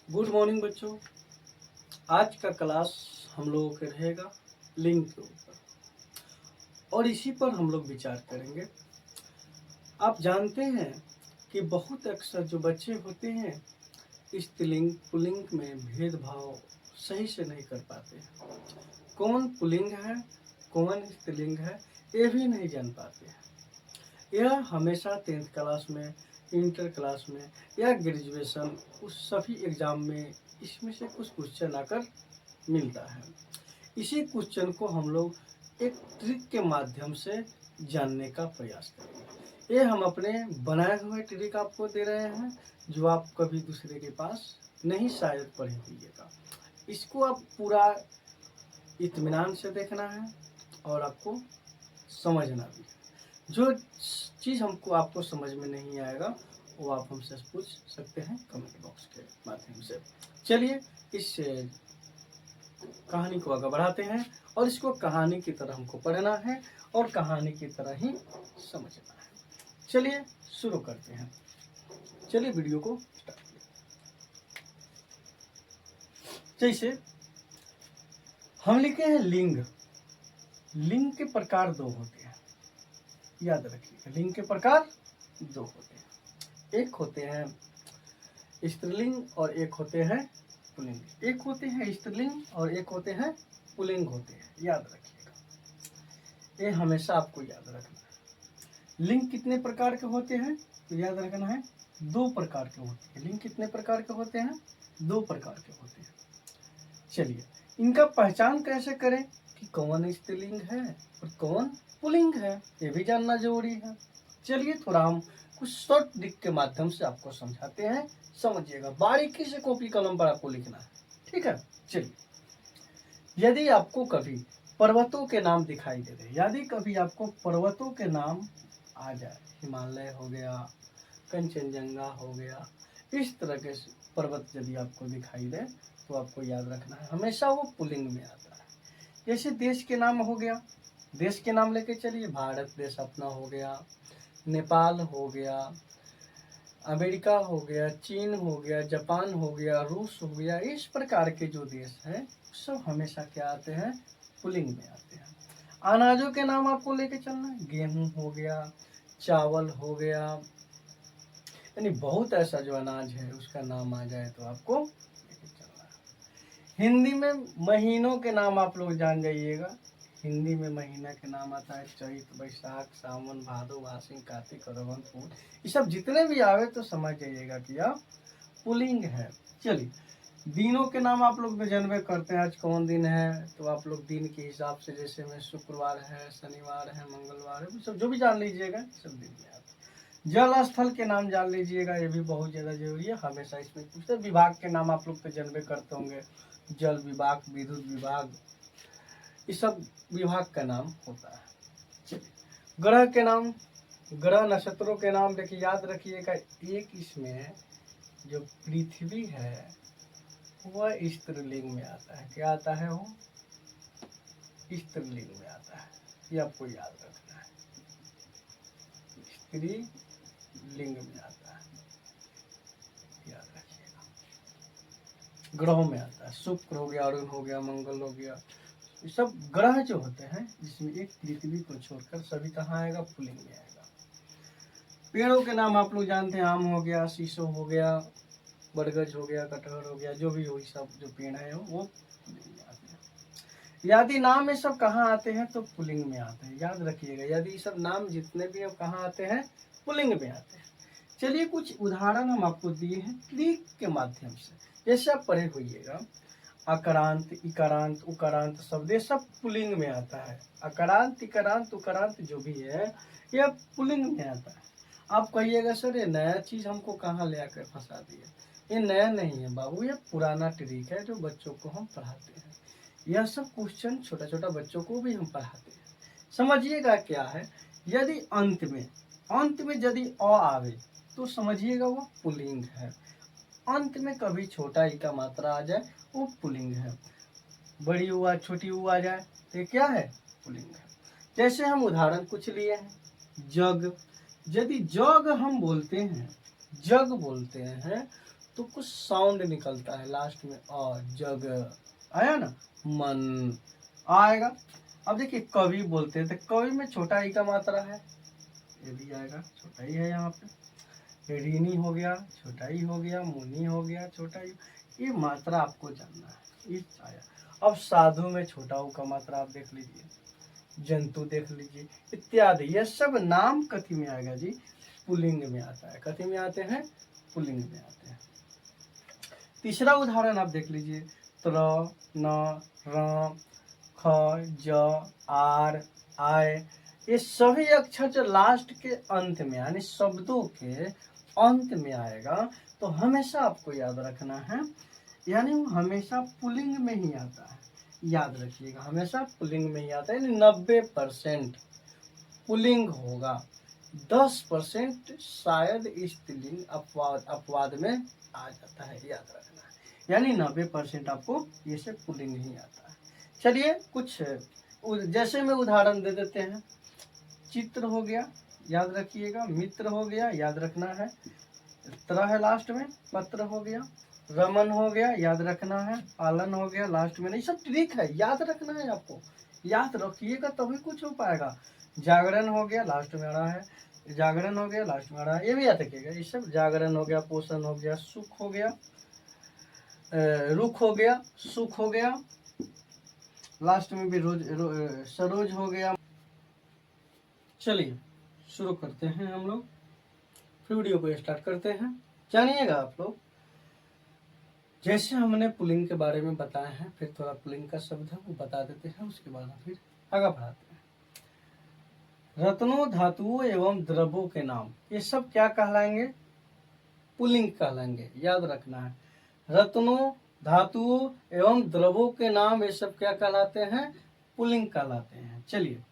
Good morning बच्चों। आज का क्लास हम लोगों के रहेगा लिंग के ऊपर और इसी पर हम लोग विचार करेंगे। आप जानते हैं कि बहुत अक्सर जो बच्चे होते हैं स्त्रीलिंग पुल्लिंग में भेदभाव सही से नहीं कर पाते हैं। कौन पुल्लिंग है कौन स्त्रीलिंग है ये भी नहीं जान पाते हैं। यह हमेशा 10th क्लास में, इंटर क्लास में या ग्रेजुएशन उस सभी एग्जाम में इसमें से कुछ क्वेश्चन आकर मिलता है। इसी क्वेश्चन को हम लोग एक ट्रिक के माध्यम से जानने का प्रयास करेंगे। ये हम अपने बनाए हुए ट्रिक आपको दे रहे हैं जो आप कभी दूसरे के पास नहीं शायद पढ़े होइएगा। इसको आप पूरा इत्मीनान से देखना है और आपको समझना भी है। जो चीज़ हमको आपको समझ में नहीं आएगा वो आप हमसे पूछ सकते हैं कमेंट बॉक्स के माध्यम से। चलिए इस कहानी को आगे बढ़ाते हैं और इसको कहानी की तरह हमको पढ़ना है और कहानी की तरह ही समझना है। चलिए शुरू करते हैं। चलिए वीडियो को स्टार्ट करें। जैसे हम लिखे हैं लिंग। लिंग के प्रकार दो होते हैं, याद रखिएगा। लिंग के प्रकार दो होते हैं, एक होते हैं स्त्रीलिंग और एक होते हैं पुल्लिंग। एक होते हैं स्त्रीलिंग और एक होते हैं पुल्लिंग होते हैं, याद रखिएगा। ये हमेशा आपको याद रखना है। लिंग कितने प्रकार के होते हैं तो याद रखना है, दो प्रकार के होते हैं। लिंग कितने प्रकार के होते हैं? दो प्रकार के होते हैं। चलिए इनका पहचान कैसे करें कि कौन स्त्रीलिंग है और कौन पुल्लिंग है, ये भी जानना जरूरी है। चलिए थोड़ा हम कुछ शॉर्ट ट्रिक के माध्यम से आपको समझाते हैं, समझिएगा। बारीकी से कॉपी कलम पर आपको लिखना है, ठीक है। चलिए, यदि आपको कभी पर्वतों के नाम दिखाई दे रहे, यदि कभी आपको पर्वतों के नाम आ जाए, हिमालय हो गया, कंचनजंगा हो गया, इस तरह के पर्वत यदि आपको दिखाई दे तो आपको याद रखना है हमेशा वो पुल्लिंग में आता है। जैसे देश के नाम हो गया, देश के नाम लेके चलिए। भारत देश अपना हो गया, नेपाल हो गया, अमेरिका हो गया, चीन हो गया, जापान हो गया, रूस हो गया। इस प्रकार के जो देश हैं सब हमेशा क्या आते हैं? पुल्लिंग में आते हैं। अनाजों के नाम आपको लेके चलना है। गेहूं हो गया, चावल हो गया, यानी बहुत ऐसा जो अनाज है उसका नाम आ जाए तो आपको लेके चलना है। हिंदी में महीनों के नाम आप लोग जान जाइएगा। हिंदी में महीना के नाम आता है चैत, बैसाख, सावन, भादो, आश्विन, कार्तिक, अगहन, पूस। ये सब जितने भी आवे तो समझ जाइएगा कि यह पुल्लिंग है। चलिए दिनों के नाम आप लोग तो जानबे करते हैं। आज कौन दिन है तो आप लोग दिन के हिसाब से, जैसे में शुक्रवार है, शनिवार है, मंगलवार है, सब जो भी जान लीजिएगा सब दिन में आता है। जल स्थल के नाम जान लीजिएगा, ये भी बहुत ज़्यादा जरूरी है। हमेशा इसमें पूछते। विभाग के नाम आप लोग तो जानबे करते होंगे, जल विभाग, विद्युत विभाग, ये सब विभाग का नाम होता है। चलिए ग्रह के नाम, ग्रह नक्षत्रों के नाम देखिए, याद रखिएगा। एक इसमें जो पृथ्वी है वह स्त्रीलिंग में आता है। क्या आता है? वो स्त्रीलिंग में आता है, ये आपको याद रखना है। स्त्रीलिंग में आता है, याद रखिएगा। ग्रहों में आता है, शुक्र हो गया, अरुण हो गया, मंगल हो गया। ये सब ग्रह जो होते हैं जिसमें एक पृथ्वी को छोड़कर सभी कहाँ आएगा? पुल्लिंग में आएगा। पेड़ों के नाम आप लोग जानते हैं। आम हो गया, शीशो हो गया, बरगद हो गया, कटहल हो गया, जो भी हो, सब जो पेड़ है वो पुल्लिंग में आते हैं। यदि नाम ये सब कहाँ आते हैं तो पुल्लिंग में आते हैं, याद रखिएगा। यदि सब नाम जितने भी हैं कहाँ आते हैं? पुल्लिंग में आते हैं। चलिए कुछ उदाहरण हम आपको दिए हैं ट्रिक के माध्यम से, जैसे आप पढ़े होइएगा। अकरांत, इकारांत, उकारांत शब्द ये सब पुल्लिंग में आता है। अकरांत, इकारांत, उकारांत जो भी है यह पुल्लिंग में आता है। आप कहिएगा सर ये नया चीज हमको कहाँ ले आकर फंसा दिया। ये नया नहीं है बाबू, ये पुराना ट्रिक है जो बच्चों को हम पढ़ाते हैं। यह सब क्वेश्चन छोटा छोटा बच्चों को भी हम पढ़ाते हैं। समझिएगा क्या है, यदि अंत में यदि अ आवे तो समझिएगा वो पुल्लिंग है। अंत में कभी छोटा ई का मात्रा आ जाए वो पुल्लिंग है। बड़ी हुआ छोटी हुआ आ जाए तो ये क्या है? पुल्लिंग है। जैसे हम उदाहरण कुछ लिए हैं, जग। यदि जग हम बोलते हैं, जग बोलते हैं तो कुछ साउंड निकलता है लास्ट में, जग आया ना, मन आएगा। अब देखिए कवि बोलते हैं तो कवि में छोटा ई का मात्रा है, ये भी आएगा, छोटा ही है यहाँ पे। ऋणी हो गया, छोटा ही हो गया, मुनि हो गया, छोटा ही। ये मात्रा आपको जानना है, ये आया। अब साधु में छोटा ऊ का मात्रा आप देख लीजिए, जंतु देख लीजिए, इत्यादि। ये सब नाम कथी में आएगा जी? पुल्लिंग में आता है। कथी में आते हैं? पुल्लिंग में आते हैं। तीसरा उदाहरण आप देख लीजिए, त्र, न, र, ख, ज, आर, आय। ये सभी अक्षर जो लास्ट के अंत में यानी शब्दों के अंत में आएगा तो हमेशा आपको याद रखना है, यानी वो हमेशा पुल्लिंग में ही आता है। याद रखिएगा, हमेशा पुल्लिंग में ही आता है, यानी 90% पुल्लिंग होगा, 10% शायद स्त्रीलिंग अपवाद में आ जाता है, याद रखना है। यानी 90% आपको ये से पुल्लिंग ही आता है। चलिए कुछ जैसे में उदाहरण दे देते हैं। चित्र हो गया, याद रखिएगा। मित्र हो गया, याद रखना है। त्र है लास्ट में, पत्र हो गया। रमन हो गया, याद रखना है। पालन हो गया लास्ट में, नहीं सब ट्रिक है, याद रखना है आपको, याद रखिएगा तभी कुछ हो पाएगा। जागरण हो गया, लास्ट में आ रहा है। जागरण हो गया, लास्ट में आ रहा है, ये भी याद रखिएगा। ये सब जागरण हो गया, पोषण हो गया, सुख हो गया, रुख हो गया, सुख हो गया, लास्ट में भी सरोज हो गया। चलिए शुरू करते हैं हम लोग, फिर वीडियो को स्टार्ट करते हैं। जानिएगा आप लोग, जैसे हमने पुल्लिंग के बारे में बताया है, फिर थोड़ा पुल्लिंग का शब्द है वो बता देते हैं, उसके बाद हम फिर आगे बढ़ाते हैं। रत्नों, धातुओं एवं द्रव्यों के नाम, ये सब क्या कहलाएंगे? पुल्लिंग कहलाएंगे, याद रखना है। रत्नों, धातुओं एवं द्रव्यों के नाम ये सब क्या कहलाते हैं? पुल्लिंग कहलाते हैं। चलिए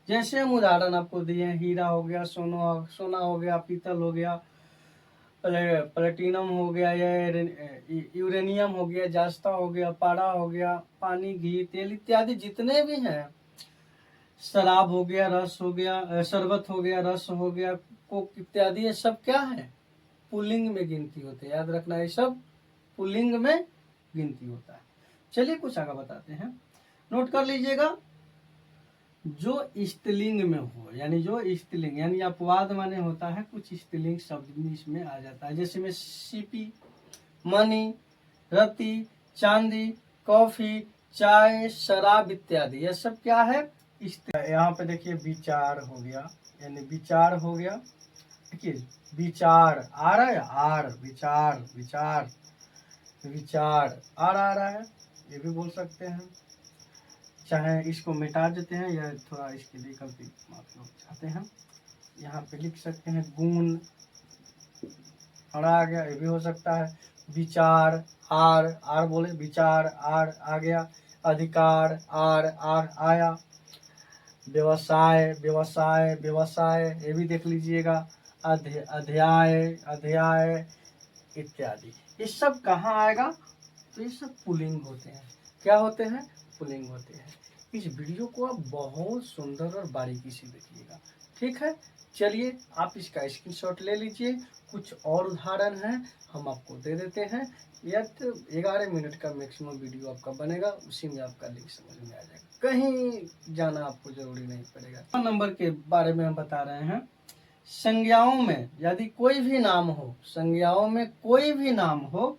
जैसे हम उदाहरण आपको दिए, हीरा हो गया, सोना हो गया, पीतल हो गया, प्लेटिनम हो गया, या यूरेनियम हो गया, जास्ता हो गया, पारा हो गया, पानी, घी, तेल इत्यादि जितने भी हैं, शराब हो गया, रस हो गया, शरबत हो गया, रस हो गया, कोक इत्यादि, ये सब क्या है? पुल्लिंग में गिनती होते हैं, याद रखना है, सब पुल्लिंग में गिनती होता है। चलिए कुछ आगे बताते हैं, नोट कर लीजिएगा। जो स्त्रीलिंग में हो, यानी जो स्त्रीलिंग यानी अपवाद माने होता है, कुछ स्त्रीलिंग शब्द भी इसमें आ जाता है। जैसे में सीपी, मणि, रति, चांदी, कॉफी, चाय, शराब इत्यादि, यह सब क्या है? यहाँ पे देखिए विचार हो गया, यानी विचार हो गया। देखिए विचार आ रहा है, आर, विचार, विचार, विचार आर आ रहा है, ये भी बोल सकते हैं। चाहे इसको मिटा देते हैं या थोड़ा इसके लिए गलती आप लोग चाहते हैं, यहाँ पे लिख सकते हैं गुण, और आ गया, ये भी हो सकता है। विचार, आर, आर बोले, विचार, आर आ गया। अधिकार, आर, आर आया। व्यवसाय, व्यवसाय, व्यवसाय, ये भी देख लीजिएगा। अध्याय, अध्याय इत्यादि, ये सब कहाँ आएगा? तो ये सब पुल्लिंग होते हैं। क्या होते हैं? पुल्लिंग होते हैं। इस वीडियो को आप बहुत सुंदर और बारीकी से देखिएगा, ठीक है। चलिए आप इसका स्क्रीनशॉट ले लीजिए। कुछ और उदाहरण हैं हम आपको दे देते हैं। यह 11 मिनट का मैक्सिमम वीडियो आपका बनेगा, उसी में आपका लिंक समझ में आ जाएगा, कहीं जाना आपको जरूरी नहीं पड़ेगा। नंबर के बारे में हम बता रहे हैं। संज्ञाओं में यदि कोई भी नाम हो, संज्ञाओं में कोई भी नाम हो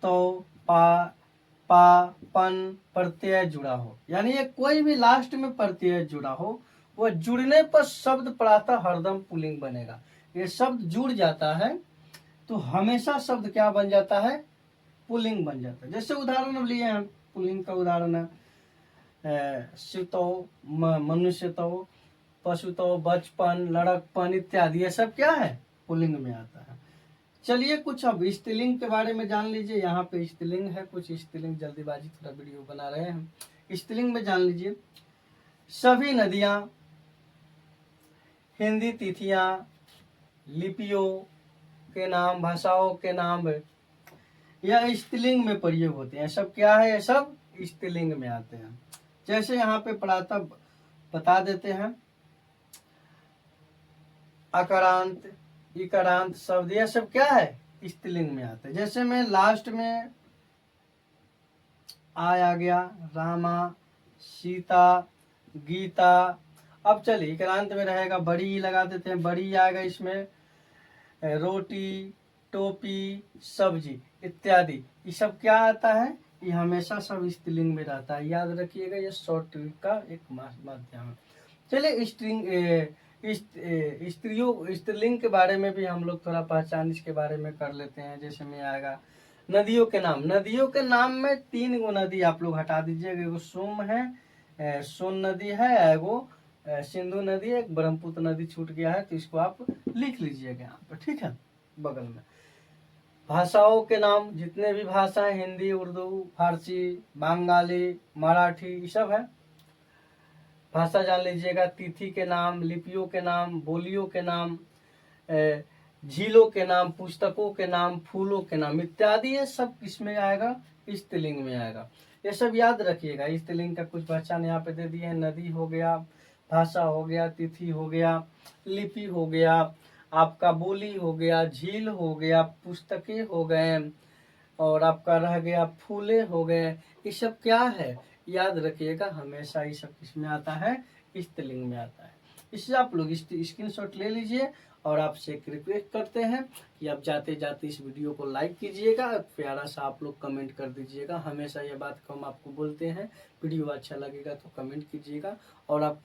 तो पा, पन प्रत्यय जुड़ा हो, यानी ये कोई भी लास्ट में प्रत्यय जुड़ा हो, वो जुड़ने पर शब्द प्रातः हरदम पुल्लिंग बनेगा। ये शब्द जुड़ जाता है तो हमेशा शब्द क्या बन जाता है? पुल्लिंग बन जाता है। जैसे उदाहरण अब लिए हैं, पुल्लिंग का उदाहरण है शिवतो, मनुष्यतो, पशुतो, बचपन, लड़कपन इत्यादि, ये सब क्या है? पुल्लिंग में आता है। चलिए कुछ अब स्त्रीलिंग के बारे में जान लीजिए। यहाँ पे स्त्रीलिंग है, कुछ स्त्रीलिंग, जल्दीबाजी थोड़ा वीडियो बना रहे हैं हम। स्त्रीलिंग में जान लीजिए, सभी नदियां, हिंदी तिथियां, लिपियों के नाम, भाषाओं के नाम, यह स्त्रीलिंग में प्रयोग होते हैं। सब क्या है? ये सब स्त्रीलिंग में आते हैं। जैसे यहाँ पे प्रातः बता देते हैं, अकारांत, इकारांत शब्द, यह सब क्या है, स्त्रीलिंग में आते हैं। जैसे मैं लास्ट में आ गया, रामा, सीता, गीता। अब चलिए इकारांत में रहेगा बड़ी लगा देते हैं, बड़ी आएगा इसमें, रोटी, टोपी, सब्जी इत्यादि। ये सब क्या आता है, ये हमेशा सब स्त्रीलिंग में रहता है, याद रखिएगा। ये शॉर्ट ट्रिक का एक माध्यम है। चलिए स्त्रियों स्त्रीलिंग के बारे में भी हम लोग थोड़ा पहचान इसके बारे में कर लेते हैं। जैसे में आएगा नदियों के नाम। नदियों के नाम में 3 गो नदी आप लोग हटा दीजिएगा। एगो सोम है, सोन नदी है, एगो सिंधु नदी है, एक ब्रह्मपुत्र नदी छूट गया है, तो इसको आप लिख लीजिएगा यहाँ पर, ठीक है, बगल में। भाषाओं के नाम, जितने भी भाषाएं, हिंदी, उर्दू, फारसी, बंगाली, मराठी, ये सब है। भाषा जान लीजिएगा। तिथि के नाम, लिपियों के नाम, बोलियों के नाम, झीलों के नाम, पुस्तकों के नाम, फूलों के नाम इत्यादि, ये सब किसमें आएगा, स्त्रीलिंग में आएगा। ये सब याद रखिएगा। स्त्रीलिंग का कुछ पहचान यहाँ पे दे दिए हैं। नदी हो गया, भाषा हो गया, तिथि हो गया, लिपि हो गया, आपका बोली हो गया, झील हो गया, पुस्तकें हो गए, और आपका रह गया फूले हो गए। ये सब क्या है, याद रखिएगा, हमेशा ये सब किसमें आता है, स्त्रीलिंग में आता है। इससे आप लोग स्क्रीनशॉट ले लीजिए। और आपसे एक रिक्वेस्ट करते हैं कि आप जाते जाते इस वीडियो को लाइक कीजिएगा, प्यारा सा आप लोग कमेंट कर दीजिएगा। हमेशा ये बात को हम आपको बोलते हैं, वीडियो अच्छा लगेगा तो कमेंट कीजिएगा। और आप